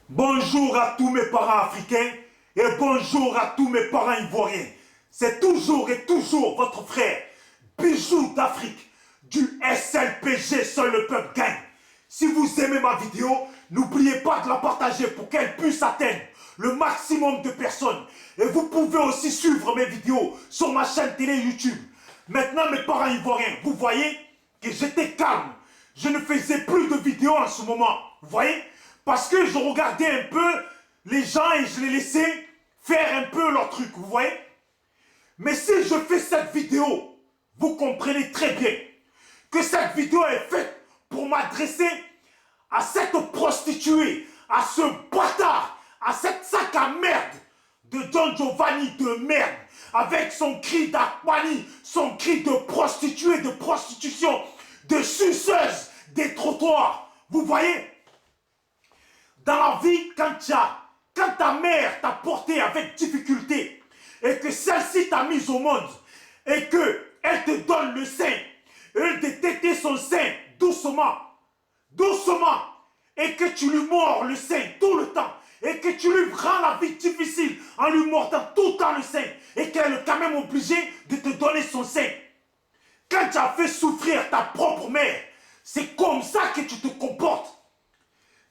Bonjour à tous mes parents africains et bonjour à tous mes parents ivoiriens. C'est toujours et toujours votre frère, Bijou d'Afrique, du SLPG Seul le peuple gagne. Si vous aimez ma vidéo, n'oubliez pas de la partager pour qu'elle puisse atteindre le maximum de personnes. Et vous pouvez aussi suivre mes vidéos sur ma chaîne télé YouTube. Maintenant mes parents ivoiriens, vous voyez que j'étais calme. Je ne faisais plus de vidéos en ce moment. Vous voyez? Parce que je regardais un peu les gens et je les laissais faire un peu leur truc, vous voyez? Mais si je fais cette vidéo, vous comprenez très bien que cette vidéo est faite pour m'adresser à cette prostituée, à ce bâtard, à cette sac à merde de Don Giovanni de merde, avec son cri d'Aquani, son cri de prostituée, de prostitution, de suceuse des trottoirs. Vous voyez? Dans la vie, quand ta mère t'a porté avec difficulté et que celle-ci t'a mise au monde et qu'elle te donne le sein, elle te téter son sein doucement, doucement, et que tu lui mords le sein tout le temps et que tu lui rends la vie difficile en lui mordant tout le temps le sein et qu'elle est quand même obligée de te donner son sein. Quand tu as fait souffrir ta propre mère, c'est comme ça que tu te comportes.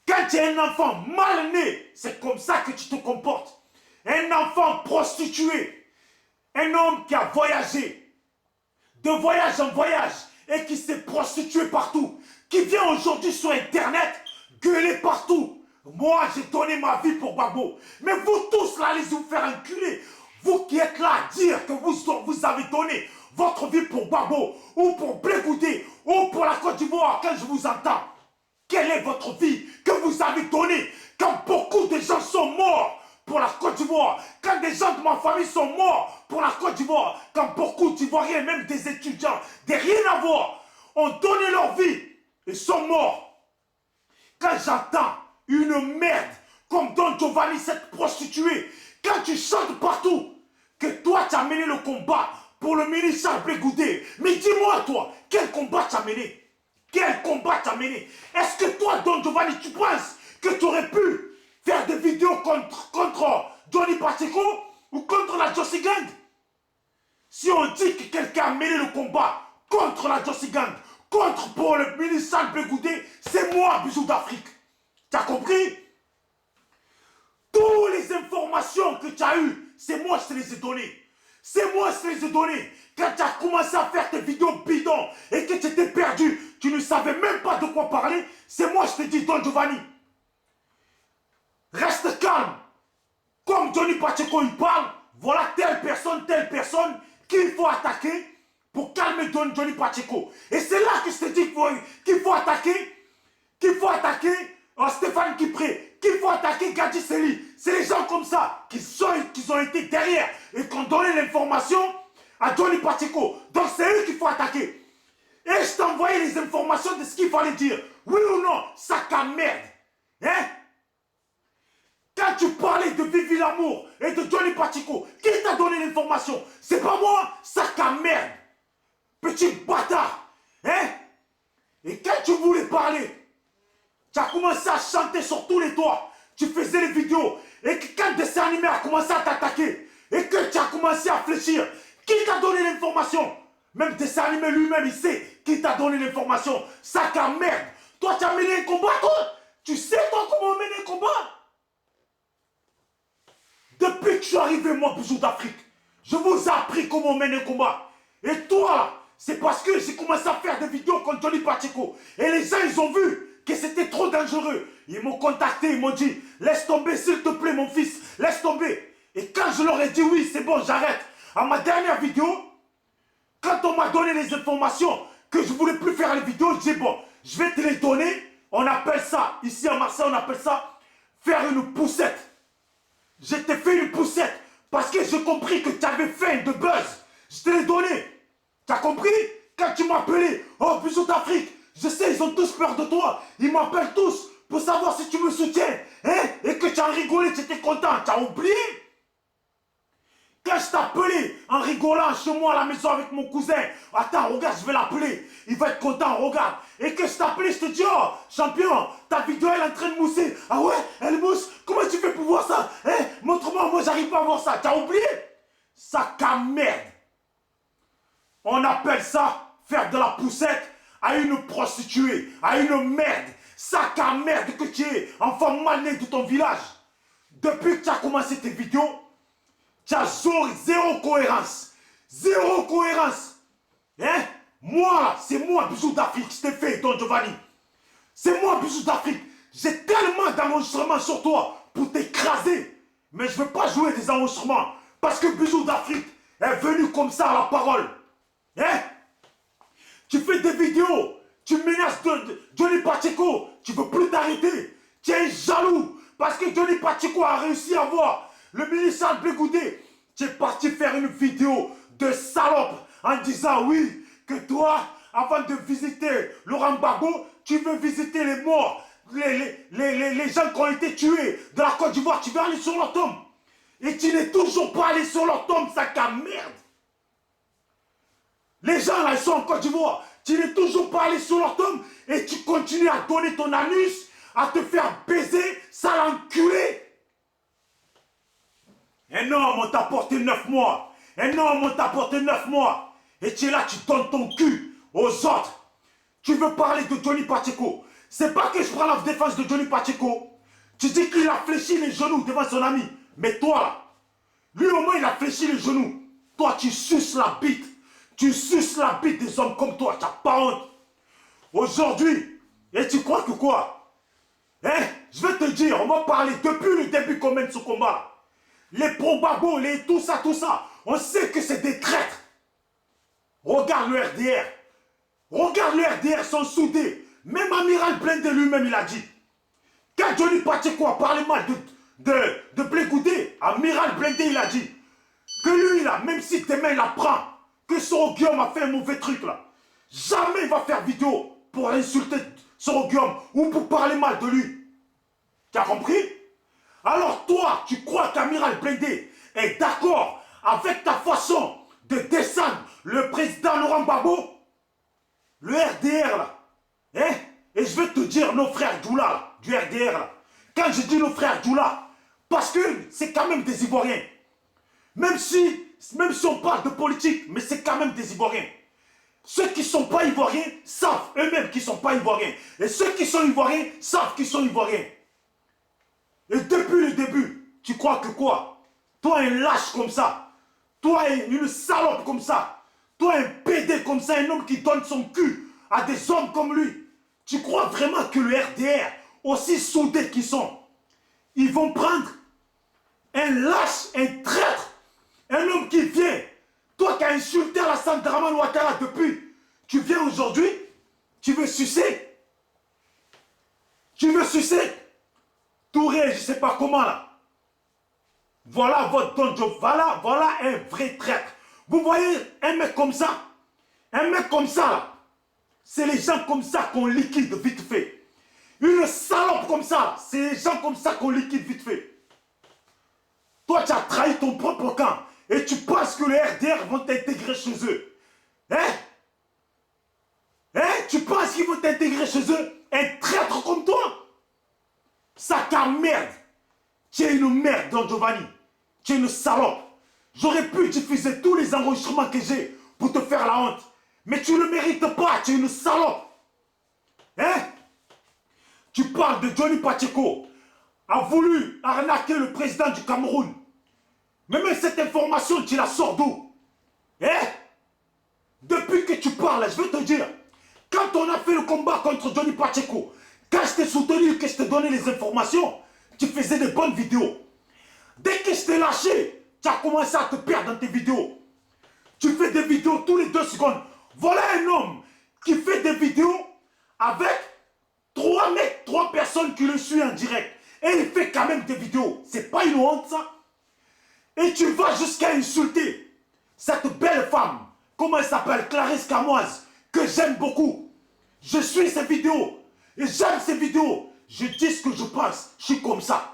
Quand tu es un enfant mal né, c'est comme ça que tu te comportes. Un enfant prostitué, un homme qui a voyagé, de voyage en voyage, et qui s'est prostitué partout, qui vient aujourd'hui sur Internet gueuler partout. Moi, j'ai donné ma vie pour Gbagbo. Mais vous tous là, allez vous faire enculer. Vous qui êtes là à dire que vous avez donné votre vie pour Gbagbo, ou pour Blé Goudé, ou pour la Côte d'Ivoire, quand je vous entends. Quelle est votre vie que vous avez donnée quand beaucoup de gens sont morts pour la Côte d'Ivoire, quand des gens de ma famille sont morts pour la Côte d'Ivoire, quand beaucoup d'Ivoiriens, même des étudiants, des rien à voir, ont donné leur vie et sont morts. Quand j'entends une merde comme Don Giovanni, cette prostituée, quand tu chantes partout que toi tu as mené le combat pour le ministre Charles Blé Goudé, mais dis-moi toi, quel combat tu as mené? Quel combat tu as mené? Est-ce que toi, Don Giovanni, tu penses que tu aurais pu faire des vidéos contre Johnny Pacheco ou contre la Jossy Gang? Si on dit que quelqu'un a mené le combat contre la Jossy Gang, contre pour le ministre Blé Goudé, c'est moi, Bijou d'Afrique. Tu as compris? Toutes les informations que tu as eues, c'est moi qui te les ai données. C'est moi qui te les ai données. Quand tu as commencé à faire tes vidéos bidons et que tu étais perdu, tu ne savais même pas de quoi parler, c'est moi qui te dis, Don Giovanni. Reste calme. Comme Johnny Pacheco il parle, voilà telle personne qu'il faut attaquer pour calmer Johnny Pacheco. Et c'est là que je te dis qu'il faut attaquer Stéphane Kipré, qu'il faut attaquer Gadji Seli. C'est les gens comme ça qui ont été derrière et qui ont donné l'information à Johnny Pacheco. Donc c'est eux qu'il faut attaquer. Et je t'ai envoyé les informations de ce qu'il fallait dire. Oui ou non, sac à merde. Hein? Quand tu parlais de Vivi Lamour et de Johnny Pacheco, qui t'a donné l'information? C'est pas moi, sac à merde. Petit bâtard. Hein? Et quand tu voulais parler, tu as commencé à chanter sur tous les toits. Tu faisais les vidéos. Et que quand Dessin Animé a commencé à t'attaquer, et que tu as commencé à fléchir, qui t'a donné l'information? Même Dessin Animé lui-même, il sait qui t'a donné l'information. Sac à merde. Toi, tu as mené un combat, toi? Tu sais, toi, comment mener un combat? Depuis que je suis arrivé, moi, Bijou d'Afrique, je vous ai appris comment mener un combat. Et toi, c'est parce que j'ai commencé à faire des vidéos contre Johnny Pacheco. Et les gens, ils ont vu que c'était trop dangereux. Ils m'ont contacté, ils m'ont dit, laisse tomber, s'il te plaît, mon fils, laisse tomber. Et quand je leur ai dit, oui, c'est bon, j'arrête. À ma dernière vidéo, quand on m'a donné les informations que je ne voulais plus faire les vidéos, je dis, bon, je vais te les donner. On appelle ça, ici à Marseille, on appelle ça faire une poussette. Je t'ai fait une poussette parce que j'ai compris que tu avais faim de buzz. Je te l'ai donné. Tu as compris? Quand tu m'as appelé, oh, Bijou d'Afrique, je sais, ils ont tous peur de toi. Ils m'appellent tous pour savoir si tu me soutiens. Hein? Et que tu as rigolé, tu étais content. Tu as oublié? Quand je t'appelais en rigolant chez moi à la maison avec mon cousin, attends, regarde, je vais l'appeler, il va être content, regarde. Et que je t'appelais, je te dis, oh, champion, ta vidéo elle est en train de mousser. Ah ouais, elle mousse, comment tu fais pour voir ça? Hein? Montre-moi, moi j'arrive pas à voir ça. T'as oublié? Sac à merde. On appelle ça faire de la poussette à une prostituée, à une merde. Sac à merde que tu es, enfant mal né de ton village. Depuis que tu as commencé tes vidéos, tu as zéro cohérence. Zéro cohérence. Hein? Moi, c'est moi, Bijou d'Afrique, je t'ai fait, Don Giovanni. C'est moi, Bijou d'Afrique. J'ai tellement d'enregistrements sur toi pour t'écraser. Mais je ne veux pas jouer des enregistrements. Parce que Bijou d'Afrique est venu comme ça à la parole. Hein? Tu fais des vidéos. Tu menaces de Johnny Pacheco. Tu ne veux plus t'arrêter. Tu es jaloux. Parce que Johnny Pacheco a réussi à voir le ministre Blé Goudé. Tu es parti faire une vidéo de salope en disant oui, que toi, avant de visiter Laurent Gbagbo, tu veux visiter les morts, les gens qui ont été tués de la Côte d'Ivoire. Tu veux aller sur leur tombe. Et tu n'es toujours pas allé sur leur tombe, sac à merde. Les gens là, ils sont en Côte d'Ivoire. Tu n'es toujours pas allé sur leur tombe et tu continues à donner ton anus, à te faire baiser, sale enculé. Un homme, on t'a porté 9 mois. Un homme, on t'a porté 9 mois. Et tu es là, tu donnes ton cul aux autres. Tu veux parler de Johnny Pacheco. C'est pas que je prends la défense de Johnny Pacheco. Tu dis qu'il a fléchi les genoux devant son ami. Mais toi, là, lui au moins, il a fléchi les genoux. Toi, tu suces la bite. Tu suces la bite des hommes comme toi. Tu n'as pas honte. Aujourd'hui, et tu crois que quoi? Hein? Je vais te dire, on va parler depuis le début qu'on mène ce combat. Les pro-Gbagbo, les tout ça, on sait que c'est des traîtres. Regarde le RDR. Regarde le RDR, sont soudés. Même Amiral Blindé lui-même, il a dit. Quand Johnny Pacheco a parlé mal de Blé Goudé, Amiral Blindé, il a dit que lui, là, même si demain il apprend que Soro Guillaume a fait un mauvais truc, là, jamais il va faire vidéo pour insulter Soro Guillaume ou pour parler mal de lui. Tu as compris? Alors toi, tu crois qu'Amiral Blindé est d'accord avec ta façon de descendre le président Laurent Gbagbo? Le RDR là, hein? Et je vais te dire nos frères Djoula là, du RDR là. Quand je dis nos frères Djoula, parce que c'est quand même des Ivoiriens. Même si on parle de politique, mais c'est quand même des Ivoiriens. Ceux qui ne sont pas Ivoiriens savent eux-mêmes qu'ils ne sont pas Ivoiriens. Et ceux qui sont Ivoiriens savent qu'ils sont Ivoiriens. Et depuis le début, tu crois que quoi? Toi, un lâche comme ça, toi, une salope comme ça, toi, un pédé comme ça, un homme qui donne son cul à des hommes comme lui, tu crois vraiment que le RDR, aussi soudés qu'ils sont, ils vont prendre un lâche, un traître, un homme qui vient, toi qui as insulté Alassane Dramane Ouattara depuis, tu viens aujourd'hui, tu veux sucer? Tu veux sucer? Touré, je ne sais pas comment là. Voilà votre Don Joe, voilà un vrai traître. Vous voyez un mec comme ça, là, c'est les gens comme ça qu'on liquide vite fait. Une salope comme ça, c'est les gens comme ça qu'on liquide vite fait. Toi, tu as trahi ton propre camp et tu penses que les RDR vont t'intégrer chez eux. Hein? Tu penses qu'ils vont t'intégrer chez eux? Un traître comme toi? Sac à merde. Tu es une merde, Don Giovanni. Tu es une salope. J'aurais pu diffuser tous les enregistrements que j'ai pour te faire la honte. Mais tu ne le mérites pas, tu es une salope. Hein? Tu parles de Johnny Pacheco. A voulu arnaquer le président du Cameroun. Mais même cette information, tu la sors d'où? Hein? Depuis que tu parles, je vais te dire, quand on a fait le combat contre Johnny Pacheco, quand je t'ai soutenu, que je t'ai donné les informations, tu faisais des bonnes vidéos. Dès que je t'ai lâché, tu as commencé à te perdre dans tes vidéos. Tu fais des vidéos tous les 2 secondes. Voilà un homme qui fait des vidéos avec 3 mecs, 3 personnes qui le suivent en direct. Et il fait quand même des vidéos. C'est pas une honte ça? Et tu vas jusqu'à insulter cette belle femme. Comment elle s'appelle? Clarisse Camoise. Que j'aime beaucoup. Je suis ses vidéos. Et j'aime ses vidéos. Je dis ce que je pense. Je suis comme ça.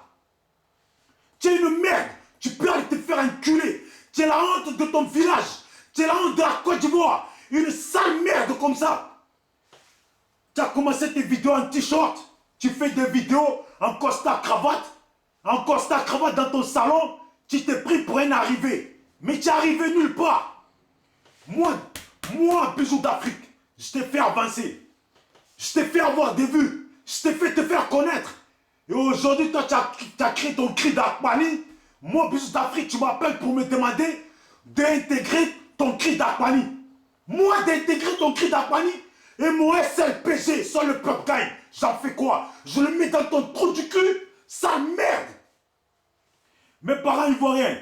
Tu es une merde. Tu peux aller te faire enculer. Tu es la honte de ton village. Tu es la honte de la Côte d'Ivoire. Une sale merde comme ça. Tu as commencé tes vidéos en t-shirt. Tu fais des vidéos en costard cravate. En costard cravate dans ton salon. Tu t'es pris pour un arrivé. Mais tu es arrivé nulle part. Moi, Bijou d'Afrique, je t'ai fait avancer. Je t'ai fait avoir des vues. Je t'ai fait te faire connaître. Et aujourd'hui, toi, tu as créé ton cri d'Akbani. Moi, Bijou d'Afrique, tu m'appelles pour me demander d'intégrer ton cri d'Akbani. Moi, d'intégrer ton cri d'Akbani. Et mon SLPG, sur le peuple gagne. J'en fais quoi? Je le mets dans ton trou du cul? Sale merde. Mes parents ivoiriens,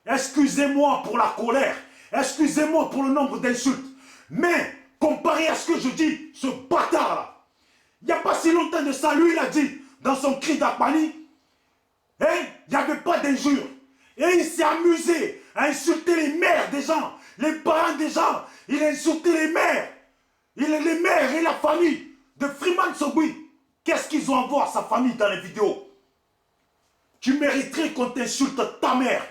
excusez-moi pour la colère. Excusez-moi pour le nombre d'insultes. Mais, comparé à ce que je dis, ce bâtard-là, il n'y a pas si longtemps de ça, lui, il a dit, dans son cri d'Akbani, hein, il n'y avait pas d'injures. Et il s'est amusé à insulter les mères des gens, les parents des gens. Il a insulté les mères. Les mères et la famille de Freeman Sogui. Qu'est-ce qu'ils ont à voir, sa famille, dans les vidéos? Tu mériterais qu'on t'insulte ta mère.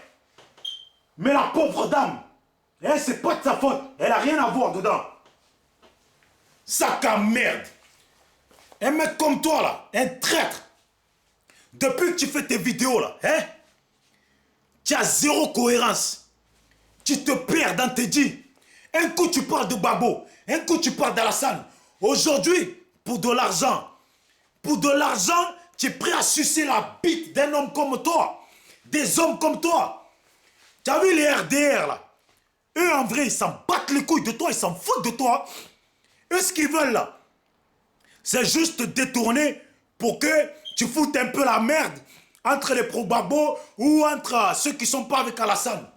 Mais la pauvre dame, hein, c'est pas de sa faute. Elle n'a rien à voir dedans. Sac à merde. Un mec comme toi, là, un traître. Depuis que tu fais tes vidéos, là, hein, tu as zéro cohérence. Tu te perds dans tes dits. Un coup, tu parles de Babo. Un coup, tu parles d'Alassane. Aujourd'hui, pour de l'argent, tu es prêt à sucer la bite d'un homme comme toi. Des hommes comme toi. Tu as vu les RDR, là? Eux, en vrai, ils s'en battent les couilles de toi. Ils s'en foutent de toi. Eux, ce qu'ils veulent, là, c'est juste te détourner pour que tu foutes un peu la merde entre les pro-Babo ou entre ceux qui sont pas avec Alassane.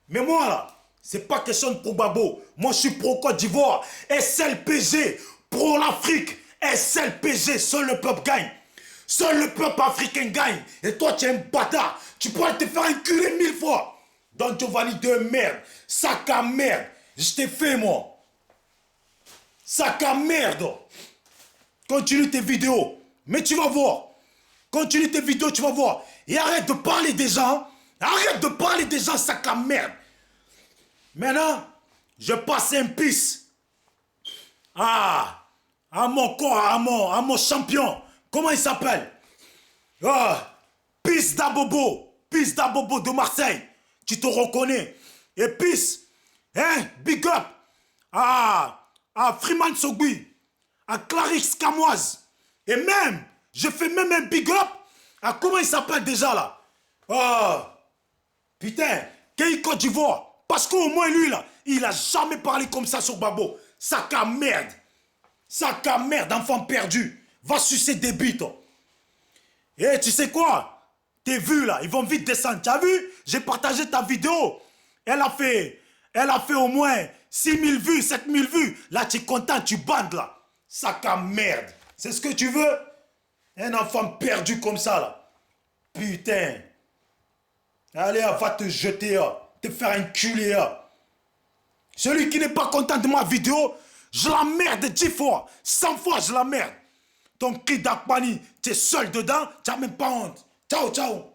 Mais moi, là, c'est pas question de pro-Babo. Moi, je suis pro-Côte d'Ivoire. SLPG, pro l'Afrique. SLPG, seul le peuple gagne. Seul le peuple africain gagne. Et toi, tu es un bâtard. Tu pourrais te faire enculer 1000 fois. Donc, tu valides de merde. Sac à merde. Je t'ai fait, moi. Sac à merde. Continue tes vidéos. Mais tu vas voir. Continue tes vidéos, tu vas voir. Et arrête de parler des gens. Arrête de parler des gens, sac à merde. Maintenant, je passe un pisse. À mon corps, à mon champion. Comment il s'appelle? Pisse d'Abobo. Pisse d'Abobo de Marseille. Tu te reconnais. Et pisse, hein, big up à Freeman Sogui, à Clarisse Camoise. Et même, je fais même un big up à comment il s'appelle déjà là? Putain, Kei Côte d'Ivoire. Parce qu'au moins lui là, il a jamais parlé comme ça sur Babo. Sac à merde. Sac à merde, enfant perdu. Va sucer des bites. Et tu sais quoi? Tes vues là, ils vont vite descendre. Tu as vu? J'ai partagé ta vidéo. Elle a fait au moins 6000 vues, 7000 vues. Là, tu es content, tu bandes là. Sac à merde. C'est ce que tu veux? Un enfant perdu comme ça là. Putain. Allez, va te jeter, te faire enculer. Celui qui n'est pas content de ma vidéo, je la merde 10 fois, 100 fois je la merde. Ton cri d'Akbani, tu es seul dedans, tu n'as même pas honte. Ciao, ciao.